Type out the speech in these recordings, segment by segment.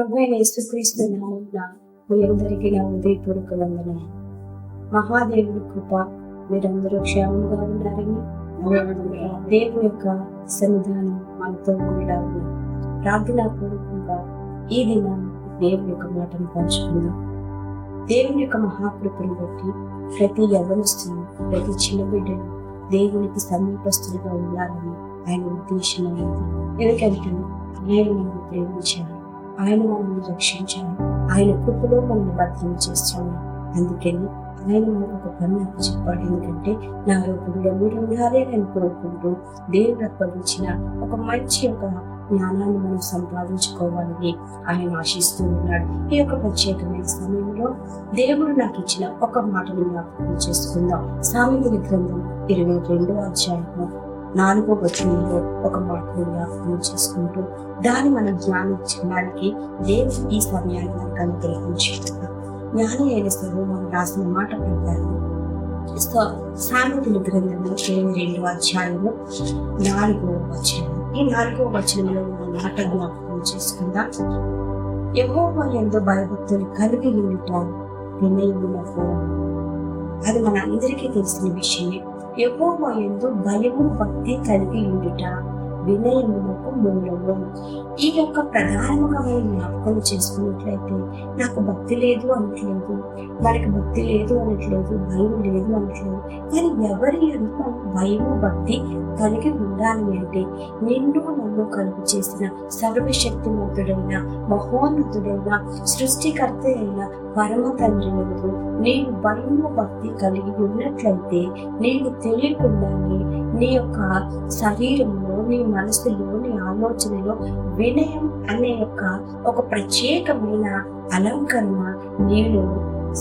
ప్రభువైన యేసుక్రీస్తు నామమున మీ అందరికీ నా హృదయపూర్వక వందనాలు. మహాదేవుని కృప మీరందరూ క్షేమంగా ఉన్నారని, దేవుని యొక్క సన్నిధానం మనతో కూడా ప్రార్థనాపూర్వకంగా ఈ దినం దేవుని యొక్క మాటను పంచుకుందాం. దేవుని యొక్క మహాకృపను బట్టి ప్రతి యవ్వనస్తులు, ప్రతి చిన్న బిడ్డలు దేవునికి సమీపస్తులుగా ఉండాలని ఆయన ఉద్దేశం అనేది. ఎందుకంటే ఆయన మనల్ని ప్రేమించారు, ఆయన మనల్ని రక్షించారు, ఆయన కృపలో మనల్ని భద్రం చేస్తాడు. అందుకని ఆయన మనకు ఒక పని చెప్పాడు. ఎందుకంటే నా రూపంలో మీరు ఉండాలి అని కోరుకుంటూ దేవుడు అప్పగించిన ఒక మంచి ఒక జ్ఞానాన్ని మనం సంపాదించుకోవాలని ఆయన ఆశిస్తూ ఉన్నాడు. ఈ యొక్క ప్రత్యేకమైన సమయంలో దేవుడు నాకు ఇచ్చిన ఒక మాటను జ్ఞాపకం చేసుకుందాం. సామెతల గ్రంథం 22వ అధ్యాయము 4వ వచనంలో ఒక మాటను జ్ఞాపకం చేసుకుంటూ దాన్ని మనం ధ్యానించడానికి దేవుడు ఈ సమయాన్ని మనకు అనుగ్రహించుకుంటాం. జ్ఞాని అయిన సొలొమోను రాసిన మాట ప్రకారం సామెతల గ్రంథంలో 22వ అధ్యాయము 4వ వచనం, ఈ 4వ వచనంలో ఉన్న మాట జ్ఞాపకం చేసుకుందాం. యెహోవా యందు భయభక్తులు కలిగి ఉంటాం వినయమునకు. అది మన అందరికీ తెలిసిన విషయమే. యెహోవా యందు భయము భక్తి కలిగి ఉండుట వినయమునకు మూలము. ఈ యొక్క ప్రధానముగా మనం జ్ఞాపకం చేసుకున్నట్లయితే నాకు భక్తి లేదు అనట్లేదు, మనకి భక్తి లేదు అనట్లేదు, భయం లేదు అనట్లేదు. కానీ ఎవరి యందు భయము భక్తి కలిగి ఉండాలి అంటే నిన్ను నన్ను కలుగు చేసిన సర్వశక్తిమంతుడైన మహోన్నతుడైన సృష్టికర్త అయిన పరమ తండ్రి యందు నీవు భయము భక్తి కలిగి ఉన్నట్లయితే నీకు తెలియకుండానే నీ యొక్క శరీరంలో, నీ మనసులో, నీ ఆలోచనలో వినయం అనే యొక్క ఒక ప్రత్యేకమైన అలంకరణ నీలో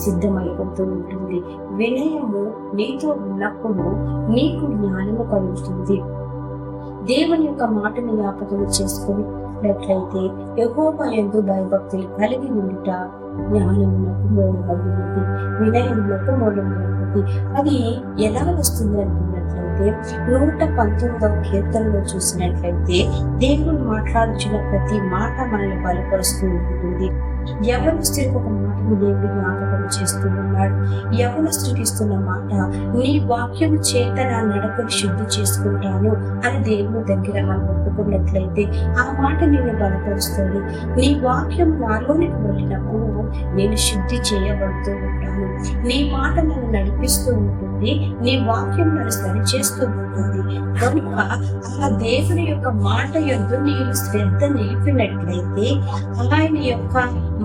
సిద్ధమైపోతూ ఉంటుంది. వినయము నీతో ఉన్నప్పుడు నీకు జ్ఞానము కలుగుతుంది. దేవుని యొక్క మాటను జ్ఞాపకం చేసుకున్నట్లయితే యెహోవా యందు భయభక్తులు కలిగి ఉండుట జ్ఞానమునకు మూలమైనది, వినయమునకు మూలమైనది. అది ఎలా వస్తుంది అనుకున్నట్లయితే 119వ కీర్తనలో చూసినట్లయితే దేవుడు మాట్లాడుచున్న ప్రతి మాట మనల్ని బలపరుస్తూ ఉంటుంది. యవ్వనస్తుడికి ఒక మాటను దేవుడు జ్ఞాపకం చేస్తూ ఉన్నాడు. యవ్వనస్తుడికి ఇస్తున్న మాట, నీ వాక్యం చేత నా నడకను శుద్ధి చేసుకుంటాను అని దేవుని దగ్గర మనం ఒప్పుకున్నట్లయితే ఆ మాట నిన్ను బలపరుస్తుంది. నీ వాక్యం నాలోనికి వెళ్ళినప్పుడు నేను శుద్ధి చేయబడుతూ ఉంటాను. నీ మాట నన్ను నడిపిస్తూ ఉంటుంది, నీ వాక్యం నన్ను సరి చేస్తూ ఉంటుంది. కనుక ఆ దేవుని యొక్క మాట యందు నీవు శ్రద్ధ నిలిపినట్లయితే, ఆయన యొక్క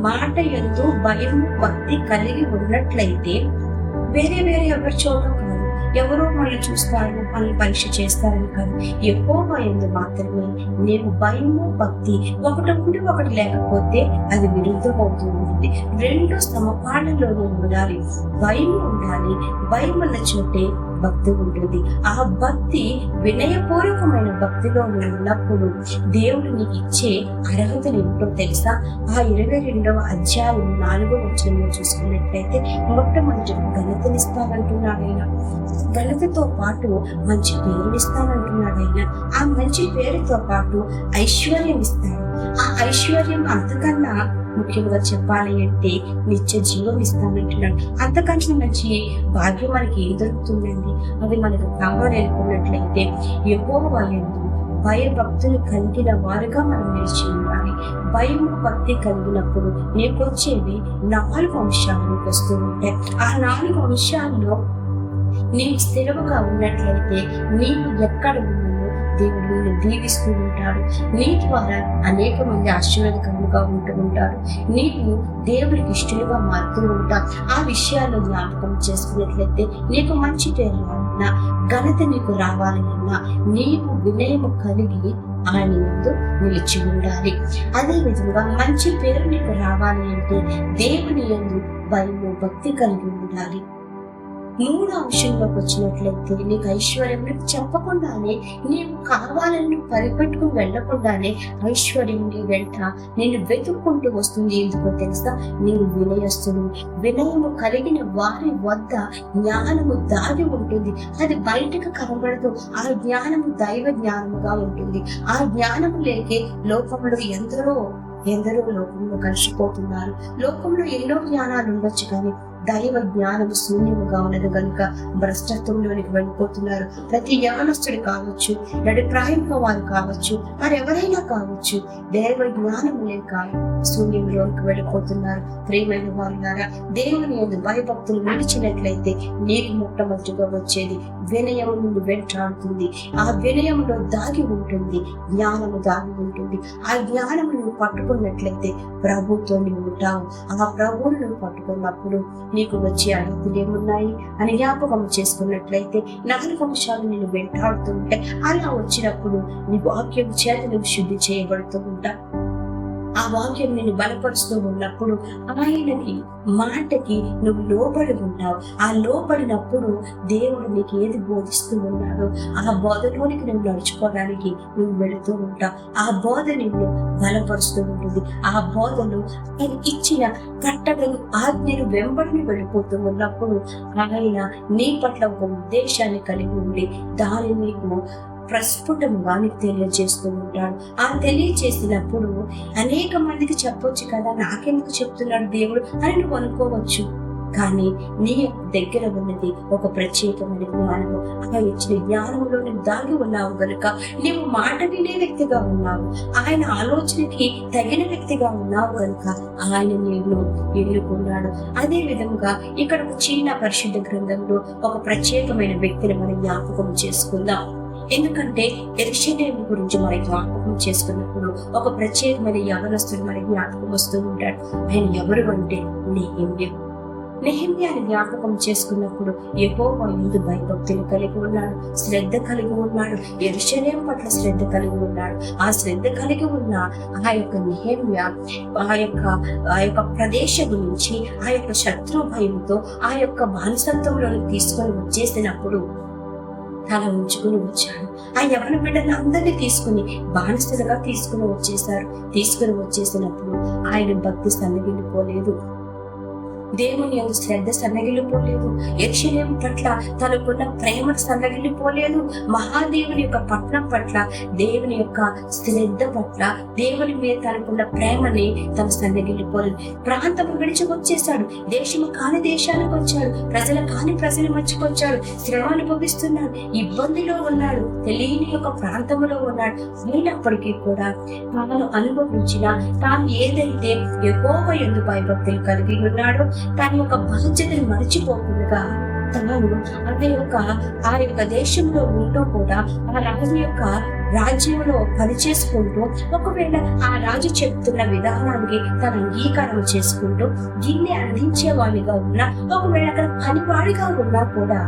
మాట యందు భయం భక్తి కలిగి ఉన్నట్లయితే వేరే ఎవరి చోట కాదు, ఎవరో మనల్ని చూస్తారు, మనల్ని పరీక్ష చేస్తారని కాదు, యెహోవా యందు మాత్రమే నేను భయము భక్తి ఒకటి ఉండి ఒకటి లేకపోతే అది విరుద్ధం అవుతూ ఉంటుంది. రెండు సమపాళ్ళలోనూ ఉండాలి. భయం ఉండాలి, భయం ఉన్న చోటే భక్తి ఉంటుంది. ఆ భక్తి వినయపూర్వకమైన భక్తిలో ఉన్నప్పుడు దేవుడు నీకు ఇచ్చే అర్హతలు ఏమిటో తెలుసా? ఆ 22వ అధ్యాయం 4వ వచనంలో చూసుకున్నట్లయితే మొట్టమొదటి ఘనతనిస్తానంటున్నాడు ఆయన. ఘనతతో పాటు మంచి పేరునిస్తానంటున్నాడు ఆయన. ఆ మంచి పేరుతో పాటు ఐశ్వర్యం ఇస్తాడు. ఆ ఐశ్వర్యం అంతకన్నా ముఖ్యంగా చెప్పాలి అంటే నిత్య జీవం ఇస్తానంటున్నాడు. అంతకంటే మంచి భాగ్యం మనకి ఏం దొరుకుతుందండి? అది మనకు కావాలి అనుకున్నట్లయితే యెహోవా యందు భయభక్తులు కలిగిన వారుగా మనం నిలిచి ఉండాలి. భయము భక్తి కలిగినప్పుడు నీకు వచ్చేవి 4 అంశాలు వస్తూ ఉంటాయి. ఆ 4 అంశాల్లో నీవు స్థిరముగా ఉన్నట్లయితే నీవు ఎక్కడ ఉన్నావో దేవుడు నిన్ను దీవిస్తూ ఉంటాడు. నీ ద్వారా అనేక మంది ఆశీర్వాదకరంగా ఉంటూ ఉంటారు. నీవు దేవుడికి ఇష్టలుగా మారుతూ ఉంటావు. ఆ విషయాల్లో జ్ఞాపకం చేసుకున్నట్లయితే నీకు మంచి పేరు రావాలన్నా, ఘనత నీకు రావాలన్నా నీవు వినయము కలిగి ఆయన ముందు నిలిచి ఉండాలి. అదే విధంగా మంచి పేరు నీకు రావాలి అంటే దేవుని యందు భయము భక్తి కలిగి ఉండాలి. 3వ అంశంలోకి వచ్చినట్లయితే నీకు ఐశ్వర్యం, నీకు చెప్పకుండానే నీవు కావాలని పరిపెట్టుకుని వెళ్ళకుండానే ఐశ్వర్యం నీ వెంట నేను వెతుక్కుంటూ వస్తుంది. ఎందుకో తెలుసా? నీవు వినయస్తుడు. వినయము కలిగిన వారి వద్ద జ్ఞానము దాగి ఉంటుంది. అది బయటకు కనబడదు. ఆ జ్ఞానము దైవ జ్ఞానముగా ఉంటుంది. ఆ జ్ఞానము లేకే లోకంలో ఎందరో ఎందరో లోకంలో కలిసిపోతున్నారు. లోకంలో ఎన్నో జ్ఞానాలు ఉండొచ్చు, కానీ దైవ జ్ఞానం శూన్యముగా ఉన్నది కనుక భ్రష్టత్వంలోనికి వెళ్ళిపోతున్నారు. ప్రతి యవనస్తుడు కావచ్చు, నడిప్రాయంగా వారు కావచ్చు, వారెవరైనా కావచ్చు, దైవ జ్ఞానం లేక శూన్యంలోనికి వెళ్ళిపోతున్నారు. ప్రియమైన వారులారా, దేవుని యందు భయభక్తులు నిలిచినట్లయితే నీకు మొట్టమొదటిగా వచ్చేది వినయం నుండి వెంటాడుతుంది. ఆ వినయంలో దాగి ఉంటుంది జ్ఞానము, దాగి ఉంటుంది. ఆ జ్ఞానము నువ్వు పట్టుకున్నట్లయితే ప్రభుతో నీవు ఉంటావు. ఆ ప్రభువును నువ్వు పట్టుకున్నప్పుడు నీకు వచ్చే అర్హతలు ఏమున్నాయి అని జ్ఞాపకం చేసుకున్నట్లయితే 4 అంశాలు నేను వెంటాడుతూ ఉంటాయి. అలా వచ్చినప్పుడు నీ వాక్యం చేత నువ్వు శుద్ధి చేయబడుతూ ఉంటా. ఆ వాక్యం నేను బలపరుస్తూ ఉన్నప్పుడు ఆయనకి మాటకి నువ్వు లోబడి ఉంటావు. ఆ లోబడినప్పుడు దేవుడు నీకు ఏది బోధిస్తూ ఉన్నాడో ఆ బోధలోనికి నువ్వు నడుచుకోవడానికి నువ్వు వెళుతూ ఉంటావు. ఆ బోధ నిన్ను బలపరుస్తూ ఉంటుంది. ఆ బోధలు ఆయన ఇచ్చిన కట్టడలు, ఆజ్ఞలు వెంబడిని వెళ్ళిపోతూ ఉన్నప్పుడు ఆయన నీ పట్ల ఒక ఉద్దేశాన్ని కలిగి ఉండి దాన్ని నీకు ప్రస్ఫుటంగా నీకు తెలియజేస్తూ ఉంటాడు. ఆ తెలియజేసినప్పుడు అనేక మందికి చెప్పొచ్చు కదా, నాకెందుకు చెప్తున్నాడు దేవుడు అని నువ్వు అనుకోవచ్చు. కానీ నీ దగ్గర ఉన్నది ఒక ప్రత్యేకమైన జ్ఞానము. ఆయన ఇచ్చిన జ్ఞానంలో నువ్వు దాగి ఉన్నావు గనుక నీవు మాట వినే వ్యక్తిగా ఉన్నావు. ఆయన ఆలోచనకి తగిన వ్యక్తిగా ఉన్నావు గనుక ఆయన నిన్ను ఎన్నుకున్నాడు. అదే విధంగా ఇక్కడ ఒక చిన్న పరిశుద్ధ గ్రంథంలో ఒక ప్రత్యేకమైన వ్యక్తిని మనం జ్ఞాపకం చేసుకుందాం. ఎందుకంటే యెరూషలేము గురించి మనం జ్ఞాపకం చేసుకున్నప్పుడు ఒక ప్రత్యేకమైన యవనస్తుడు మనకి జ్ఞాపకం వస్తూ ఉంటాడు. ఆయన ఎవరు అంటే నెహెమ్యా. నెహెమ్యాని జ్ఞాపకం చేసుకున్నప్పుడు యెహోవా యందు భయభక్తులు కలిగి ఉన్నాడు, శ్రద్ధ కలిగి ఉన్నాడు, యెరూషలేము పట్ల శ్రద్ధ కలిగి ఉన్నాడు. ఆ శ్రద్ధ కలిగి ఉన్న ఆ యొక్క నెహెమ్యా ఆ యొక్క ప్రదేశం నుంచి ఆ యొక్క శత్రు భయంతో ఆ యొక్క బానిసత్వంలోకి తీసుకొని వచ్చేసినప్పుడు తల ఉంచుకుని వచ్చాడు. ఆ యవన బిడ్డను అందరినీ తీసుకుని బానిసలుగా తీసుకుని వచ్చేసినప్పుడు ఆయన భక్తి సన్నగిల్లిపోలేదు, దేవుని యందు శ్రద్ధ సన్నగిల్లిపోలేదు, యెరూషలేము పట్ల తనకున్న ప్రేమ సన్నగిల్లిపోలేదు, మహాదేవుని యొక్క పట్టణం పట్ల, దేవుని యొక్క శ్రద్ధ పట్ల, దేవుని మీద తనకున్న ప్రేమని తను సన్నగిల్లిపోలేదు. ప్రాంతం విడిచి వచ్చేసాడు, దేశము కాని దేశానికి వచ్చాడు, ప్రజల మర్చికొచ్చాడు, శ్రమ అనుభవిస్తున్నాడు, ఇబ్బందిలో ఉన్నాడు, తెలియని యొక్క ప్రాంతంలో ఉన్నాడు. అయినప్పటికీ కూడా తాను అనుభవించిన తాను ఏదైతే యెహోవా యందు భయభక్తులు కలిగి ఉన్నాడో తన యొక్క బాధ్యతను మర్చిపోకుండా తాను ఆ యొక్క దేశంలో ఉంటూ కూడా ఆ రాజు యొక్క రాజ్యంలో పనిచేసుకుంటూ ఒకవేళ ఆ రాజు చెప్తున్న విధానానికి తన అంగీకారం చేసుకుంటూ దీన్ని అందించేవాడిగా ఉన్నా, ఒకవేళ అక్కడ పనివాడిగా ఉన్నా కూడా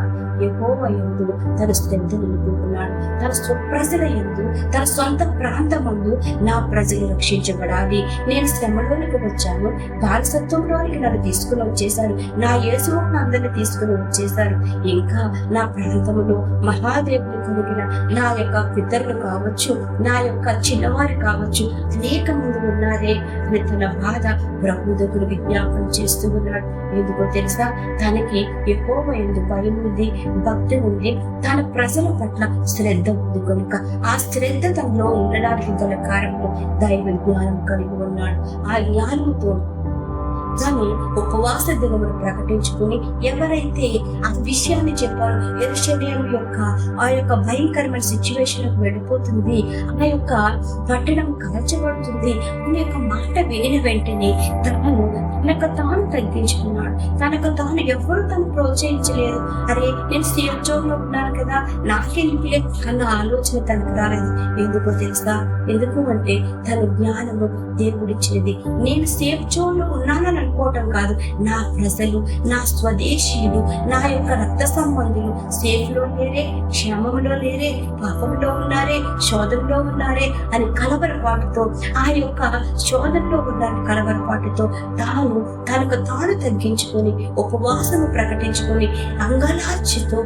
యెహోవా యందు తన శ్రద్ధ నిలుపుకున్నాడు. తన స్వప్రజల యందు, తన సొంత ప్రాంతమందు నా ప్రజలు రక్షించబడాలి, నేను శ్రమలోనికి వచ్చాను, బానిసత్వంలోనికి నన్ను తీసుకుని వచ్చేసారు, నా యేసువును అందరిని తీసుకుని వచ్చేసారు, ఇంకా నా ప్రాంతంలో మహాదేవుని కలిగిన నా యొక్క పితరులు కావచ్చు, నా యొక్క చిన్నవారు కావచ్చు, అనేక మంది ఉన్నారే అని తన బాధ ప్రభు దగ్గర విజ్ఞాపన చేస్తూ ఉన్నాడు. ఎందుకో తెలుసా, తనకి యెహోవా యందు భయం ఉంది, భక్తి ఉంది, తన ప్రజల పట్ల శ్రద్ధ ఉంది కనుక ఆ శ్రద్ధ తనలో ఉండడానికి గల కారణం దైవ జ్ఞానం కలిగి ఉన్నాడు. ఆ జ్ఞానంతో తను ఉపవాస దినమును ప్రకటించుకుని ఎవరైతే ఆ విషయాన్ని చెప్పారో యెరూషలేము యొక్క ఆ యొక్క భయంకరమైన సిచ్యువేషన్ వెళ్ళిపోతుంది, ఆ యొక్క పట్టణం కాల్చబడుతుంది అనే యొక్క మాట వినిన వెంటనే తనకు తాను తగ్గించుకున్నాడు. తనకు తాను ఎవరు తను ప్రోత్సహించలేదు. అరే నేను సేఫ్ జోన్ లో ఉన్నాను కదా, నాకెందుకులే అన్న ఆలోచన తనకు రాలేదు. ఎందుకో తెలుసా, ఎందుకు అంటే తన జ్ఞానము దేవుడిచ్చినది. నేను సేఫ్ జోన్ లో ఉన్నానని అనుకోవటం కాదు, నా ప్రజలు, నా స్వదేశీయులు, నా యొక్క రక్త సంబంధులు సేఫ్ లో లేరే, క్షేమంలో లేరే, పాపంలో ఉన్నారే, శోధంలో ఉన్నారే అని కలవరపాటుతో, ఆ యొక్క శోధంలో ఉన్న కలవరపాటుతో తనకు తాను తగ్గించుకొని ఉపవాసము ప్రకటించుకొని అంగలార్చితో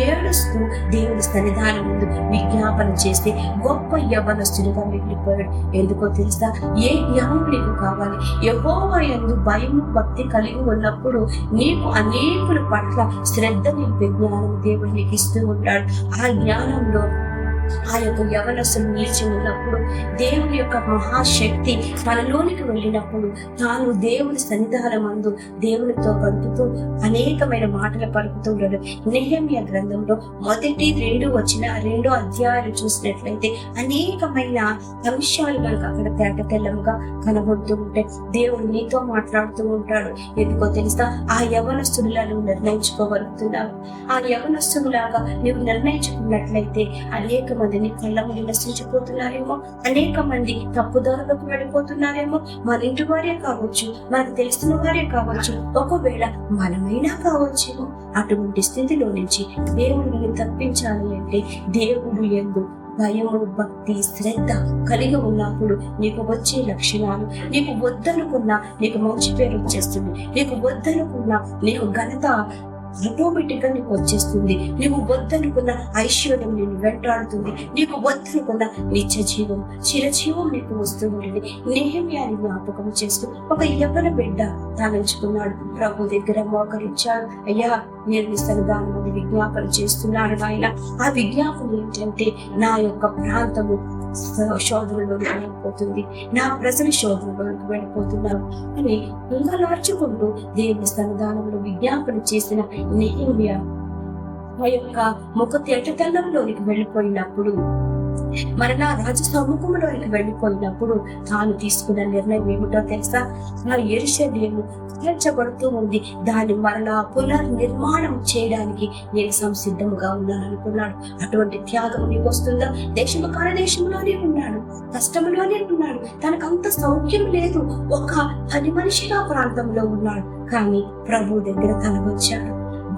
ఏడుస్తూ దేవుడి సన్నిధానం ముందు విజ్ఞాపన చేసి గొప్ప యవ్వనస్తుడిగా మిగిలిపోయాడు. ఎందుకో తెలుసా, ఏ జ్ఞానం నీకు కావాలి? యెహోవా యందు భయము భక్తి కలిగి ఉన్నప్పుడు నీకు అనేకుల పట్ల శ్రద్ధ నింపే జ్ఞానం దేవుడు నీకు ఇస్తూ ఉంటాడు. ఆ జ్ఞానంలో ఆ యొక్క యవనస్తులు నిలిచి ఉన్నప్పుడు దేవుని యొక్క మహాశక్తి మనలోనికి వెళ్ళినప్పుడు తాను దేవుని సన్నిధానమందు దేవునితో గడుపుతూ అనేకమైన మాటలు పలుకుతుంటాడు. నెహెమ్యా గ్రంథంలో మొదటి 2 అధ్యాయాలు చూసినట్లయితే అనేకమైన అంశాలు మనకు అక్కడ తెల్లముగా కనబడుతూ ఉంటాయి. దేవుడు నీతో మాట్లాడుతూ ఉంటాడు. ఎందుకో తెలుసా, ఆ యవనస్తుడిలా నువ్వు నిర్ణయించుకోగలుగుతున్నావు. ఆ యవనస్తుడిలాగా నువ్వు నిర్ణయించుకున్నట్లయితే అనేక మందిని కళ్ళ ముందు నశించిపోతున్నారేమో, అనేక మంది తప్పుదారులకు వెళ్ళిపోతున్నారేమో. మన ఇంటి వారే కావచ్చు, మనకు తెలిసిన వారే కావచ్చు, ఒకవేళ మనమైనా కావచ్చేమో. అటువంటి స్థితిలో నుంచి దేవుడిని తప్పించాలి అంటే దేవుడు యందు భయము, భక్తి, శ్రద్ధ కలిగి ఉన్నప్పుడు నీకు వచ్చే లక్షణాలు, నీకు వద్దనుకున్నా నీకు మంచి పేరు వచ్చేస్తుంది, నీకు వద్దనుకున్నా నీకు ఘనత ఆటోమేటిక్ గా నీకు వచ్చేస్తుంది, నీకు వద్దనుకున్న ఐశ్వర్యం నేను వెంటాడుతుంది, నీకు వద్దనుకున్న నిత్య జీవం, చిరజీవం నీకు వస్తూ ఉంటుంది. నెహెమ్యాని జ్ఞాపకం చేస్తూ ఒక యవ్వన బిడ్డ తానుకున్నాడు. ప్రభు దగ్గర మోకరించాడు. అయ్యా, నేను నీ సన్నిధానం విజ్ఞాపన చేస్తున్నాను ఆయన. ఆ విజ్ఞాపన ఏంటంటే, నా యొక్క ప్రాంతము శోధనలోకి వెళ్ళిపోతుంది, నా ప్రజలు శోధనలోకి వెళ్ళిపోతున్నారు అని ఇంగలార్చుకుంటూ దేవుని సన్నిధానంలో విజ్ఞాపన చేసిన నెహెమ్యా ఆ యొక్క ముఖ తేటతెల్లంలోనికి వెళ్ళిపోయినప్పుడు, మరలా రాజు సముఖంలోనికి వెళ్ళిపోయినప్పుడు తాను తీసుకున్న నిర్ణయం ఏమిటో తెలుసా? నా యెరూషలేము కూల్చబడుతూ ఉంది, దాన్ని మరలా పునర్నిర్మాణం చేయడానికి నేను సంసిద్ధంగా ఉన్నాను అనుకున్నాడు. అటువంటి త్యాగం నీకు వస్తుందా? దేశము కాలదేశంలోనే ఉన్నాడు, కష్టంలోనే ఉన్నాడు, తనకు అంత సౌఖ్యం లేదు, ఒక పని మనిషిగా ప్రాంతంలో ఉన్నాడు. కానీ ప్రభు దగ్గర తన వచ్చాడు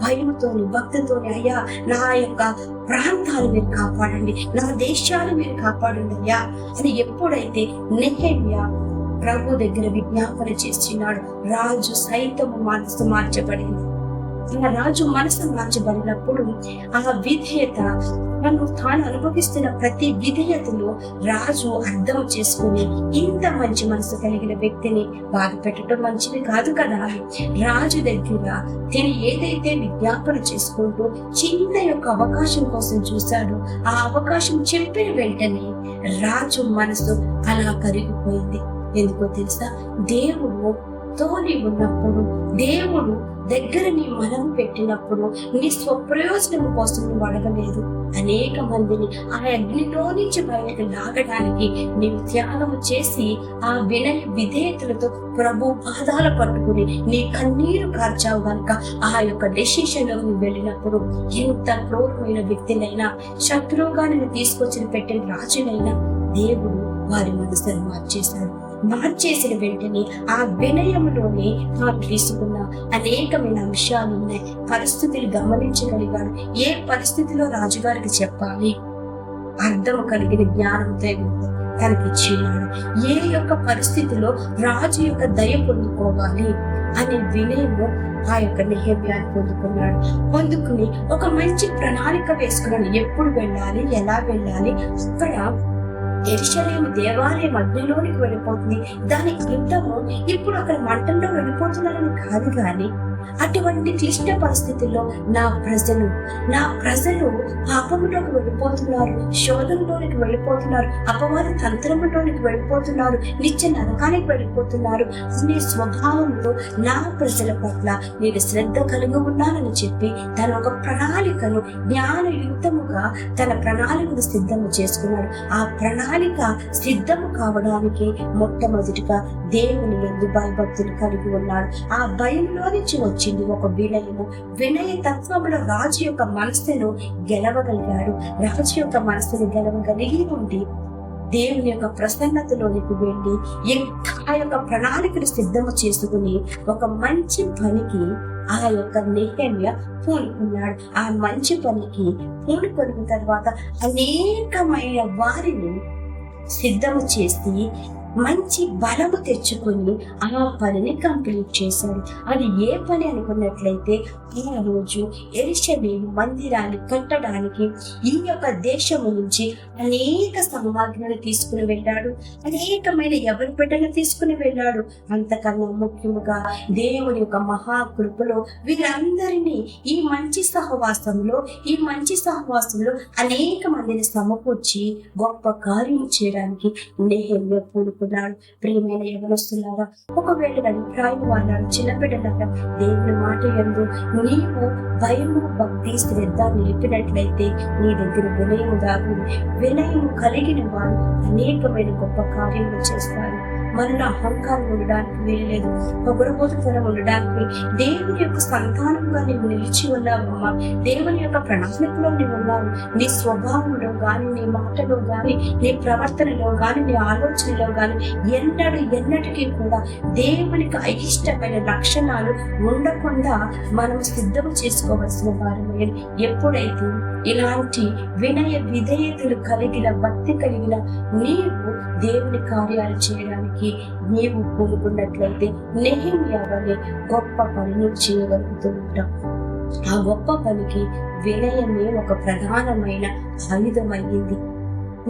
భయంతోని, భక్తితోని. అయ్యా, నా యొక్క ప్రాంతాలు మీరు కాపాడండి, నా దేశాలు మీరు కాపాడండి అయ్యా అని ఎప్పుడైతే నెహెమ్యా ప్రభు దగ్గర విజ్ఞాపన చేస్తున్నాడు, రాజు సైతము మనసు మార్చబడింది. ఆ రాజు మనసు మార్చబడినప్పుడు ఆ విధేయత, తాను అనుభవిస్తున్న ప్రతి విధేయతలో రాజు అర్థం చేసుకుని, ఇంత మంచి మనసు కలిగిన వ్యక్తిని బాధ పెట్టడం మంచిది కాదు కదా. రాజు దగ్గర తిని ఏదైతే విజ్ఞాపన చేసుకుంటూ చిన్న యొక్క అవకాశం కోసం చూశాడు, ఆ అవకాశం చెప్పిన వెంటనే రాజు మనసు అలా కరిగిపోయింది. ఎందుకో తెలుసా, దేవుడు తోని ఉన్నప్పుడు, దేవుడు దగ్గర నీ మనము పెట్టినప్పుడు నీ స్వప్రయోజనం కోసం నువ్వు అడగలేదు. అనేక మందిని ఆ అగ్నిలో నుంచి బయటకు లాగడానికి నీవు త్యాగం చేసి ఆ వినయ విధేయతలతో ప్రభు పాదాల పట్టుకుని నీ కన్నీరు కార్చావు కనుక ఆ యొక్క డెసిషన్ లో నువ్వు వెళ్ళినప్పుడు ఎంత క్రూరమైన వ్యక్తినైనా, శత్రువుగా నేను తీసుకొచ్చి పెట్టిన రాజునైనా దేవుడు వారి మనసును మార్చేశాడు. మార్చేసిన వెంటనే ఆ వినయంలోనే తాను తీసుకున్న అనేకమైన అంశాలు ఉన్నాయి. పరిస్థితులు గమనించగలిగాడు. ఏ పరిస్థితిలో రాజుగారికి చెప్పాలి, అర్థం కలిగిన జ్ఞానంతో తనకిచ్చిన్నాడు. ఏ యొక్క పరిస్థితిలో రాజు యొక్క దయ పొందుకోవాలి అనే వినయము ఆ యొక్క నెహెమ్యాని పొందుకుని ఒక మంచి ప్రణాళిక వేసుకున్నాడు. ఎప్పుడు వెళ్ళాలి, ఎలా వెళ్ళాలి, అక్కడ యెరూషలేము దేవాలయం అగ్నిలోనికి వెళ్ళిపోతుంది, దాని అర్థము ఇప్పుడు అక్కడ మంటల్లో వెళ్ళిపోతున్నారని కాదు. కానీ అటువంటి క్లిష్ట పరిస్థితుల్లో నా ప్రజలు పాపంలోకి వెళ్ళిపోతున్నారు, శోధనలోనికి వెళ్ళిపోతున్నారు, అపవాద తంత్రంలోనికి వెళ్ళిపోతున్నారు, నిత్య నరకానికి వెళ్ళిపోతున్నారు అనే స్వభావంతో నా ప్రజల పట్ల నేను శ్రద్ధ కలిగి ఉన్నానని చెప్పి తన ఒక ప్రణాళికను జ్ఞానయుక్తముగా తన ప్రణాళికను సిద్ధము చేసుకున్నాడు. ఆ ప్రణాళిక సిద్ధము కావడానికి మొట్టమొదటిగా దేవుని యందు భయభక్తులు కలిగి ఉన్నాడు. ఆ భయంలో నుంచి వచ్చింది ఒక వినయ తత్వములో రాజు యొక్క మనసును గెలవగలిగాడు. రాజు యొక్క మనసును గెలవగలిగి ఉండి దేవుని యొక్క ప్రసన్నతలోనికి వెళ్ళి ఆ యొక్క ప్రణాళికను సిద్ధము చేసుకుని ఒక మంచి పనికి ఆ యొక్క నెహెమ్యా పూనుకున్నాడు. ఆ మంచి పనికి పూనుకొన్న తర్వాత అనేకమైన వారిని సిద్ధము చేసి మంచి బలము తెచ్చుకొని ఆ పనిని కంప్లీట్ చేశాడు. అది ఏ పని అనుకున్నట్లయితే, ఈ రోజు యెరూషలేము మందిరాన్ని కట్టడానికి ఈ యొక్క దేశము నుంచి అనేక సామాగ్రిని తీసుకుని వెళ్ళాడు, అనేకమైన ఎవరి బిడ్డలు తీసుకుని వెళ్ళాడు. అంతకన్నా ముఖ్యముగా దేవుని యొక్క మహాకృపలో వీరందరినీ ఈ మంచి సహవాసంలో అనేక మందిని సమకూర్చి గొప్ప కార్యం చేయడానికి నెహెమ్యా పూనుకున్నాడు. ప్రియమైన యవనస్తులారా, ఒకవేళ అభిప్రాయం వాళ్ళ చిన్నబిడ్డలారా, దేవుని మాట యందు నీవు భయము, భక్తి, శ్రద్ధ నిలిపినట్లయితే నీ దగ్గర వినయము దాగుంది. వినయము కలిగిన వారు అనేకమైన గొప్ప కార్యములు చేస్తారు. మనలో అహంకారం ఉండడానికి వీల్లేదు, పొగరుబోతుతనం ఉండడానికి. దేవుని యొక్క సంతానంగా నీవు నిలిచి ఉన్నావమ్మా. దేవుని యొక్క ప్రణాళికలో నీవు ఉన్నావు. నీ స్వభావంలో గాని, నీ మాటలో గాని, నీ ప్రవర్తనలో గాని, నీ ఆలోచనలో గాని ఎన్నటికీ కూడా దేవునికి అయిష్టమైన లక్షణాలు ఉండకుండా మనం సిద్ధం చేసుకోవాల్సిన వారమే. ఎప్పుడైతే ఇలాంటి వినయ విధేయతలు కలిగిన, భక్తి కలిగిన నీవు దేవుని కార్యాలు చేయడానికి నీవు పూనుకున్నట్లయితే నెహెమ్యా వలె గొప్ప పనిని చేయగలుగుతూ ఉంటాం. ఆ గొప్ప పనికి వినయమే ఒక ప్రధానమైన ఆయుధమైంది.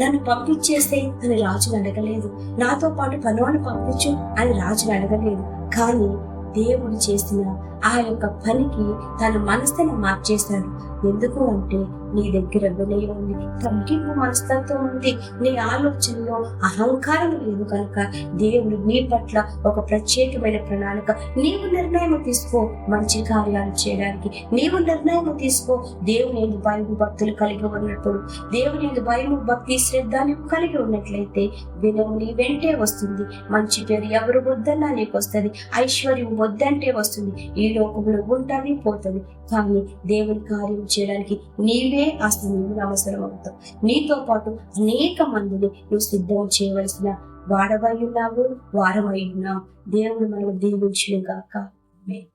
నన్ను పంపించేస్తే అని రాజును అడగలేదు, నాతో పాటు పనులను పంపించు అని రాజును అడగలేదు. కానీ దేవుడు చేసిన ఆ యొక్క పనికి తన మనసుని మార్చేశాడు. ఎందుకు అంటే నీ దగ్గర వినయం ఉంది, తగ్గింపు మనస్తత్వం ఉంది, నీ ఆలోచనలో అహంకారం లేదు కనుక దేవుడు నీ పట్ల ఒక ప్రత్యేకమైన ప్రణాళిక. నీవు నిర్ణయం తీసుకో మంచి కార్యాలు చేయడానికి. నీవు నిర్ణయం తీసుకో దేవుని యందు భయము, భక్తులు కలిగి ఉన్నప్పుడు, దేవుని యందు భయము, భక్తి, శ్రద్ధ నీవు కలిగి ఉన్నట్లయితే వినయం నీ వెంటే వస్తుంది. మంచి పేరు ఎవరు వద్దన్నా నీకు వస్తుంది, ఐశ్వర్యం వద్దంటే వస్తుంది. ఈ లోకంలో ఉంటుంది, పోతుంది. కానీ దేవుని కార్యం చేయడానికి నీవే ఆ సమయంలో అవసరం అవుతావు. నీతో పాటు అనేక మందిని నువ్వు సిద్ధం చేయవలసిన వాడవై ఉన్నావు, వారమై ఉన్నావు. దేవుడు మనల్ని దీవించును గాక. ఆమేన్.